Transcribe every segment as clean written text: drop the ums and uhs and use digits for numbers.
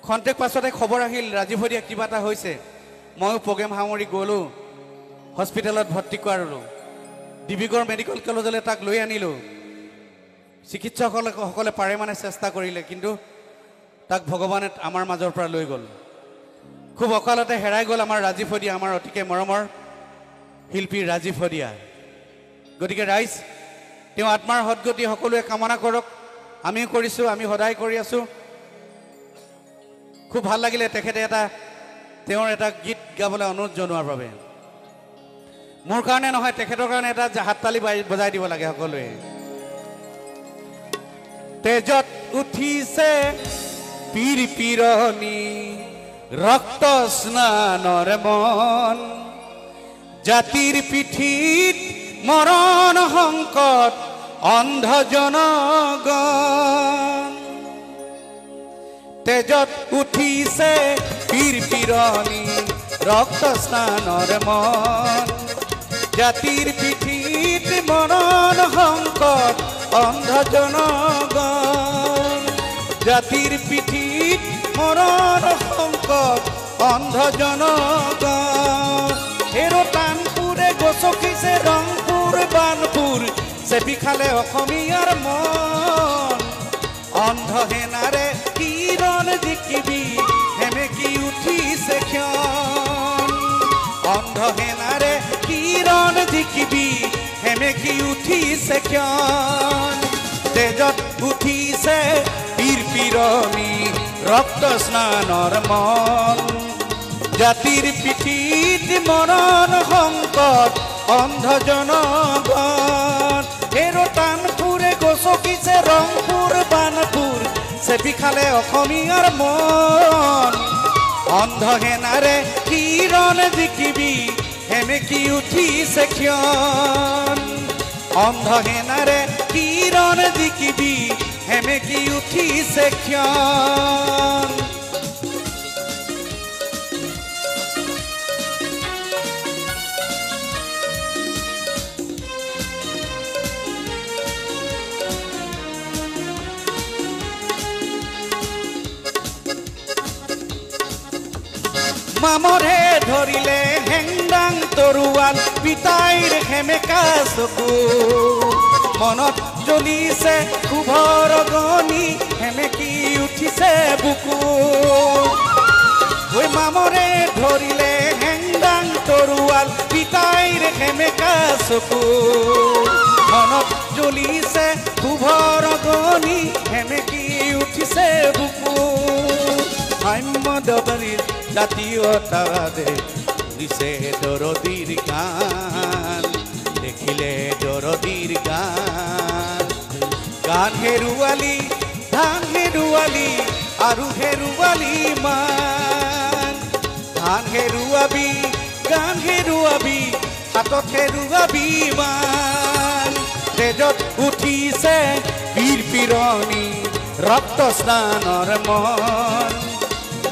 খন্তেক পাছতে খবৰ আহিল ৰাজীৱ হৰিয়া কিবা এটা হৈছে ময়ো প্ৰগ্ৰেম সামৰি গ'লো হস্পিটেলত ভৰ্তি কৰালোঁ ডিব্ৰুগড় মেডিকেল কলেজলৈ তাক লৈ আনিলোঁ চিকিৎসকসকলে পাৰে মানে চেষ্টা কৰিলে কিন্তু তাক ভগৱানে আমাৰ মাজৰ পৰা লৈ গ'ল খুব অকালতে হেৰাই গ'ল আমাৰ ৰাজীৱ হৰিয়া আমাৰ অতিকে মৰমৰ শিল্পী ৰাজীৱ হৰিয়া গতিকে ৰাইজ তেওঁ আত্মাৰ সদ্গতি সকলোৱে কামনা কৰক আমিও কৰিছোঁ আমি সদায় কৰি আছোঁ খুব ভাল লাগিলে তেখেতে তেওঁৰ এটা গীত গাবলৈ অনুৰোধ জনোৱাৰ বাবে মোৰ কাৰণে নহয় তেখেতৰ কাৰণে এটা হাততালি বজাই দিব লাগে সকলোৱে তেজত উঠিছে পীৰ পীৰণী ৰক্ত স্নানৰ মন জাতিৰ পিঠিত মৰণ সংকট অন্ধ জনগণ তেজত উঠিছে পীৰ পীৰণী ৰক্ত স্নানৰ মন জাতিৰ পিঠিত মৰণ সংকট অন্ধ জনগণ জাতিৰ পিঠিত মৰণ সংকট অন্ধ জনগণ হেৰো টানপুৰে গচকিছে ৰংপুৰ বানপুৰ চেপি খালে অসমীয়াৰ মন অন্ধ হেনাৰে কিৰণ জিকিবি হেমেকি উঠিছে ক্ষণ অন্ধ হেনাৰে কিৰণ জিকিবি হেমেকি উঠিছে ক্ষণ তেজত উঠিছে পীৰ পীৰণী ৰক্ত স্নানৰ মন জাতিৰ পিঠিত মৰণ সংকট অন্ধ জনগণ হেৰো টানপুৰে গচকিছে ৰংপুৰ বানপুৰ চেপি খালে অসমীয়াৰ মন অন্ধ হেনাৰে কিৰণ জিকিবি হেমেকি উঠিছে ক্ষণ অন্ধ হেনাৰে কিৰণ জিকিবি হেমেকি উঠিছে ক্ষণ মামৰে ধৰিলে হেংদাং তৰুৱাল পিতাইৰ হেমেকা চকু মনত জ্বলিছে শুভৰ গনি হেমেকি উঠিছে বুকু ঐ মামৰে ধৰিলে হেংদাং তৰুৱাল পিতাইৰ হেমেকা চকু মনত জ্বলিছে শুভৰ গনি হেমেকি উঠিছে বুকু সাম্যদবাৰীৰ জাতীয়তাবাদে দিছে দৰদীৰ গান দেখিলে দৰদীৰ গান গান হেৰুৱালি ধান হেৰুৱালি আৰু হেৰুৱালি মান ধান হেৰুৱাবি গান হেৰুৱাবি হাতত হেৰুৱাবি মান তেজত উঠিছে পীৰ পীৰণী ৰক্ত স্নানৰ মন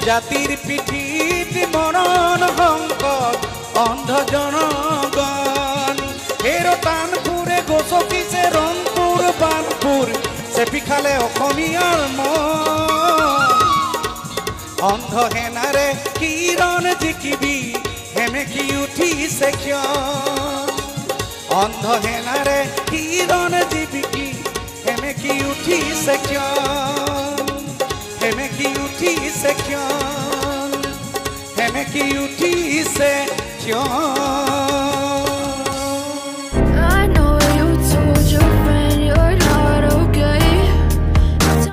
জাতিৰ পিঠিত মৰণ সংকট অন্ধ জনগণ হেৰো টানপুৰে গচকিছে ৰংপুৰ বানপুৰ চেপি খালে অসমীয়াৰ মন অন্ধ হেনাৰে কিৰণ জিকিবি হেমেকি উঠিছে ক্ষণ অন্ধ হেনাৰে কিৰণ জিকিবি হেমেকি উঠিছে ক্ষণ হেমেকি উঠিছে ক্ষণ হেমেকি উঠিছে ক্ষণ